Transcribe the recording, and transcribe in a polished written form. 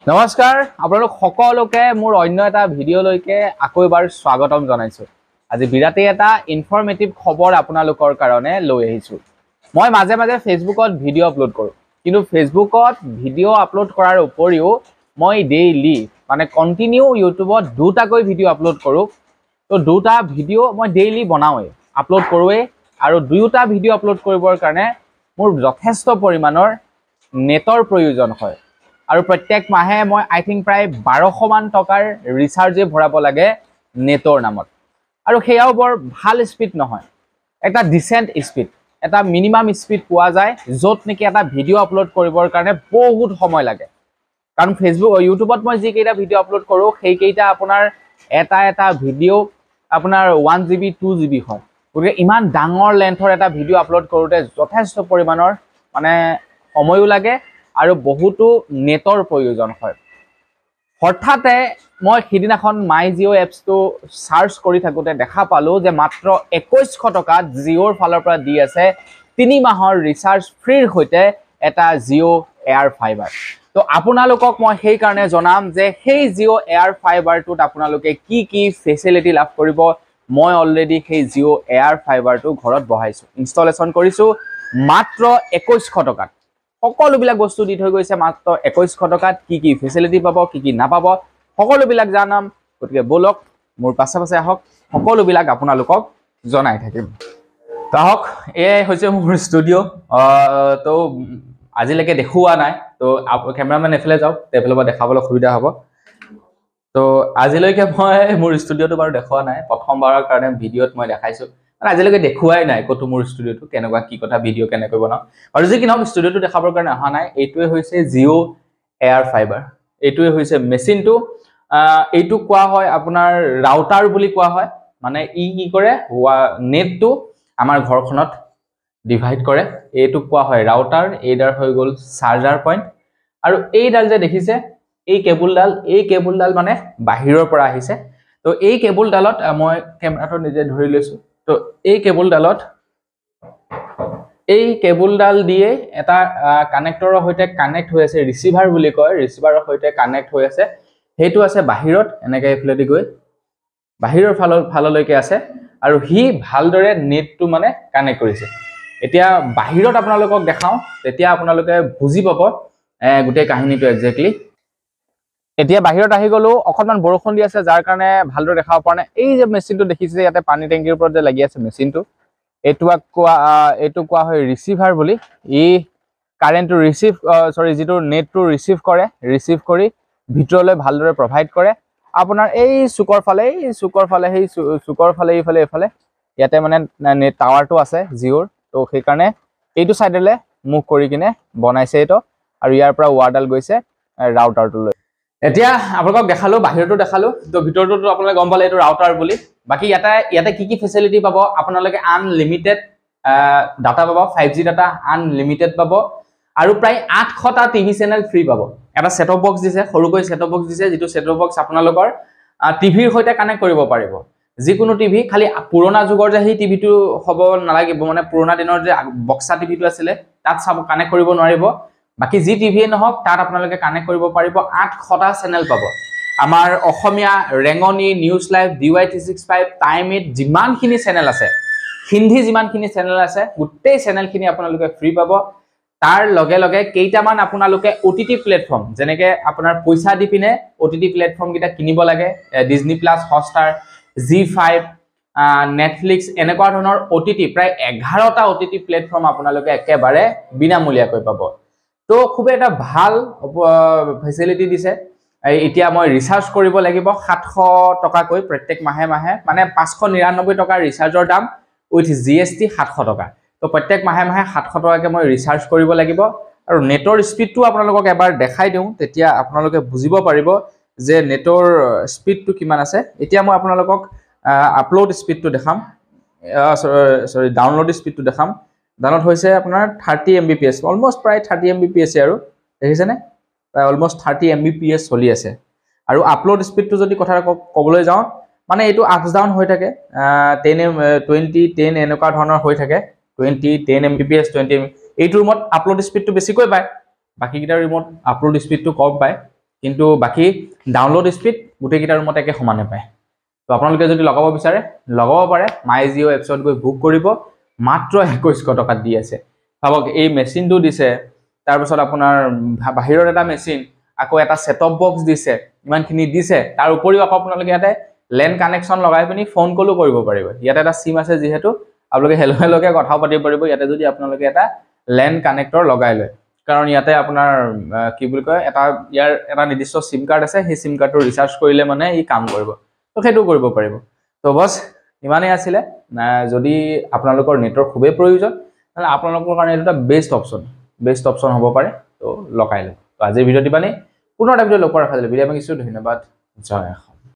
নমস্কাৰ আপোনালোক সকলোকে মোৰ অন্য এটা ভিডিঅ'লৈকে আকৌ এবাৰ স্বাগতম জনাইছো। আজি বিৰাটেই এটা ইনফৰমেটিভ খবৰ আপোনালোকৰ কাৰণে লৈ আহিছো। মই মাজে মাজে ফেচবুকত ভিডিঅ' আপলোড কৰোঁ, কিন্তু ফেচবুকত ভিডিঅ' আপলোড কৰাৰ উপৰিও মই ডেইলি মানে কণ্টিনিউ ইউটিউবত দুটাকৈ ভিডিঅ' আপলোড কৰোঁ। তো দুটা ভিডিঅ' মই ডেইলি বনাওঁৱেই, আপলোড কৰোঁৱেই, আৰু দুয়োটা ভিডিঅ' আপলোড কৰিবৰ কাৰণে মোৰ যথেষ্ট পৰিমাণৰ নেটৰ প্ৰয়োজন হয়। আৰু প্ৰত্যেক মাহে মই আই থিংক প্ৰায় 1200 মান টকাৰ ৰিচাৰ্জে ভৰাব লাগে নেটৰ নামত। আৰু সেয়াও বৰ ভাল স্পীড নহয়, এটা ডিচেণ্ট স্পীড, এটা মিনিমাম স্পীড পোৱা যায়, য'ত নেকি এটা ভিডিঅ' আপলোড কৰিবৰ কাৰণে বহুত সময় লাগে। কাৰণ ইউটিউবত মই যিকেইটা ভিডিঅ' আপলোড কৰোঁ সেইকেইটা আপোনাৰ এটা ভিডিঅ' আপোনাৰ 1 GB 2 GB হয়। গতিকে ইমান ডাঙৰ লেন্থৰ এটা ভিডিঅ' আপলোড কৰোঁতে যথেষ্ট পৰিমাণৰ মানে সময়ো লাগে আৰু বহুতো নেটৰ প্ৰয়োজন হয়। হঠাতে মই সিদিনাখন মাই জিঅ' এপছটো চাৰ্চ কৰি থাকোঁতে দেখা পালোঁ যে মাত্ৰ 2100 টকাত জিঅ'ৰ ফালৰ পৰা দি আছে 3 মাহৰ ৰিচাৰ্জ ফ্ৰীৰ সৈতে এটা জিঅ' এয়াৰ ফাইবাৰ। তো আপোনালোকক মই সেইকাৰণে জনাম যে সেই জিঅ' এয়াৰ ফাইবাৰটোত আপোনালোকে কি ফেচিলিটি লাভ কৰিব। মই অলৰেডি সেই জিঅ' এয়াৰ ফাইবাৰটো ঘৰত বহাইছোঁ, ইনষ্টলেশ্যন কৰিছোঁ মাত্ৰ 2100 টকাত। সকলোবিলাক বস্তু দি থৈ গৈছে মাত্ৰ 2100 টকাত। কি ফেচিলিটি পাব, কি নাপাব, সকলোবিলাক জানাম। গতিকে বলক মোৰ পাছে পাছে আহক, সকলোবিলাক আপোনালোকক জনাই থাকিম। আহক, এয়াই হৈছে মোৰ ষ্টুডিঅ'। তো আজিলৈকে দেখুওৱা নাই, তো কেমেৰামেন এফালে যাওক, এইফালৰ পৰা দেখাবলৈ সুবিধা হ'ব। তো আজিলৈকে মই মোৰ ষ্টুডিঅ'টো বাৰু দেখুওৱা নাই, প্ৰথমবাৰৰ কাৰণে ভিডিঅ'ত মই দেখাইছোঁ। আজিলৈকে দেখুৱাই নাই ক'তো মোৰ ষ্টুডিঅ'টো কেনেকুৱা, কি কথা, ভিডিঅ' কেনেকৈ বনাওঁ। আৰু যি কি নহওক ষ্টুডিঅ'টো দেখাবৰ কাৰণে অহা নাই। এইটোৱে হৈছে জিঅ' এয়াৰ ফাইবাৰ, এইটোৱে হৈছে মেচিনটো। এইটোক কোৱা হয় আপোনাৰ ৰাউটাৰ বুলি কোৱা হয়। মানে কি কৰে, নেটটো আমাৰ ঘৰখনত ডিভাইড কৰে। এইটোক কোৱা হয় ৰাউটাৰ। এইডাল হৈ গ'ল চাৰ্জাৰ পইণ্ট। আৰু এইডাল যে দেখিছে এই কেবুলডাল মানে বাহিৰৰ পৰা আহিছে। তো এই কেবুলডালত মই কেমেৰাটো নিজে ধৰি লৈছোঁ। তো এই কেবুলডাল দিয়ে এটা কানেক্টৰৰ সৈতে কানেক্ট হৈ আছে, ৰিচিভাৰ বুলি কয়, ৰিচিভাৰৰ সৈতে কানেক্ট হৈ আছে। সেইটো আছে বাহিৰত, এনেকৈ এইফালেদি গৈ বাহিৰৰ ফাললৈকে আছে, আৰু সি ভালদৰে নেটটো মানে কানেক্ট কৰিছে। এতিয়া বাহিৰত আপোনালোকক দেখাওঁ, তেতিয়া আপোনালোকে বুজি পাব গোটেই কাহিনীটো একজেক্টলি। এতিয়া বাহিৰত আহি গ'লো, অকণমান বৰষুণ দি আছে যাৰ কাৰণে ভালদৰে দেখাব পৰা নাই। এই যে মেচিনটো দেখিছে ইয়াতে পানী টেংকিৰ ওপৰত যে লাগি আছে মেচিনটো, এইটোক কোৱা হয় ৰিচিভাৰ বুলি। ই কাৰেণ্টটো যিটো নেটটো ৰিচিভ কৰি ভিতৰলৈ ভালদৰে প্ৰভাইড কৰে। আপোনাৰ এই চুকৰ ফালে এইফালে ইয়াতে মানে নেট টাৱাৰটো আছে জিঅ'ৰ। তো সেইকাৰণে এইটো চাইডলৈ মুভ কৰি কিনে বনাইছে এইটো, আৰু ইয়াৰ পৰা ৱাৰডাল গৈছে ৰাউটাৰটোলৈ। এতিয়া আপোনালোকক দেখালো, বাহিৰতো দেখালো, তো ভিতৰতো আপোনালোকে গম পালে এইটো ৰাউটাৰ বুলি। বাকী ইয়াতে কি ফেচিলিটি পাব, আপোনালোকে আনলিমিটেড ডাটা পাব, 5G ডাটা আনলিমিটেড পাব, আৰু প্ৰায় 800টা টিভি চেনেল ফ্ৰী পাব। এটা ছেটঅপ বক্স দিছে, সৰুকৈ ছেটঅপ বক্স দিছে, যিটো ছেটঅপ বক্স আপোনালোকৰ টিভিৰ সৈতে কানেক্ট কৰিব পাৰিব। যিকোনো টিভি, খালি পুৰণা যুগৰ যে সেই টিভিটো হ'ব নালাগিব, মানে পুৰণা দিনৰ যে বক্সা টিভিটো আছিলে তাত কানেক্ট কৰিব নোৱাৰিব। বাকী যি টিভিয়ে নহওক তাত আপোনালোকে কানেক্ট কৰিব পাৰিব। 800টা চেনেল পাব। আমাৰ Assamese, Rengoni, news live, DY365, টাইম ইট, যিমানখিনি চেনেল আছে, হিন্দী যিমানখিনি চেনেল আছে, গোটেই চেনেলখিনি আপোনালোকে ফ্ৰী পাব। তাৰ লগে লগে কেইটামান আপোনালোকে OTT প্লেটফৰ্ম, যেনেকে আপোনাৰ পইচা দি পিনে OTT প্লেটফৰ্মকেইটা কিনিব লাগে, Disney plus, Hotstar, G5, Netflix, এনেকুৱা ধৰণৰ OTT প্ৰায় 11টা OTT প্লেটফৰ্ম আপোনালোকে একেবাৰে বিনামূলীয়াকৈ পাব। তো খুবেই এটা ভাল ফেচিলিটি দিছে। এতিয়া মই ৰিচাৰ্জ কৰিব লাগিব 700 টকাকৈ প্ৰত্যেক মাহে মাহে, মানে 599 টকাৰ ৰিচাৰ্জৰ দাম উইথ GST 700 টকা। তো প্ৰত্যেক মাহে মাহে 700 টকাকৈ মই ৰিচাৰ্জ কৰিব লাগিব। আৰু নেটৰ স্পীডটো আপোনালোকক এবাৰ দেখাই দিওঁ, তেতিয়া আপোনালোকে বুজিব পাৰিব যে নেটৰ স্পীডটো কিমান আছে। এতিয়া মই আপোনালোকক আপলোড স্পীডটো দেখাম, ডাউনলোড স্পীডটো দেখাম। ডাউনলোড হৈছে আপোনাৰ 30 Mbps, অলমষ্ট প্ৰায় 30 Mbps, আৰু দেখিছেনে প্ৰায় অলমষ্ট 30 Mbps চলি আছে। আৰু আপলোড স্পীডটো যদি কথা ক'বলৈ যাওঁ, মানে এইটো আপছ ডাউন হৈ থাকে, 10 এনেকুৱা ধৰণৰ হৈ থাকে, 10 Mbps, 20 এইটো ৰুমত আপলোড স্পীডটো বেছিকৈ পায়, বাকীকেইটা ৰুমত আপলোড স্পীডটো কম পায়। কিন্তু বাকি ডাউনলোড স্পীড গোটেইকেইটা ৰুমত একে সমানে পায় তো আপোনালোকে যদি লগাব বিচাৰে লগাব পাৰে মাই জিঅ' এপছত গৈ বুক কৰিব মাত্ৰ 2100 টকাত দি আছে ভাবক এই মেচিনটো দিছে তাৰপিছত আপোনাৰ বাহিৰৰ এটা মেচিন আকৌ এটা সেটঅপ বক্স দিছে ইমানখিনি দিছে তাৰ উপৰিও আকৌ আপোনালোকে ইয়াতে লেন কানেকশন লগাই পিনি ফোন কলো কৰিব পাৰিব ইয়াতে এটা সিম আছে যেহেতু আপোনালোকে হেলো হেলোকে কথা পাতিব পাৰিব ইয়াতে যদি আপোনালোকে এটা লেন কানেক্টৰ লগাই লয় কাৰণ ইয়াতে আপোনাৰ কি বুলি কয় এটা ইয়াৰ এটা নিৰ্দিষ্ট সিম কাৰ্ড আছে সেই সিম কাৰ্ডটো ৰিচাৰ্জ কৰিলে মানে ই কাম কৰিব তো সেইটো কৰিব পাৰিব তো বস ইমানেই আছিলে যদি আপোনালোকৰ নেটৱৰ্ক খুবেই প্ৰয়োজন তাহলে আপোনালোকৰ কাৰণে এটা বেষ্ট অপচন হ'ব পাৰে তো লগাই লওক তো আজিৰ ভিডিঅ'টি মানে পুনৰ এটা ভিডিঅ' লগ কৰাৰ খালি ভিডিঅ' আমি কিছু ধন্যবাদ জয়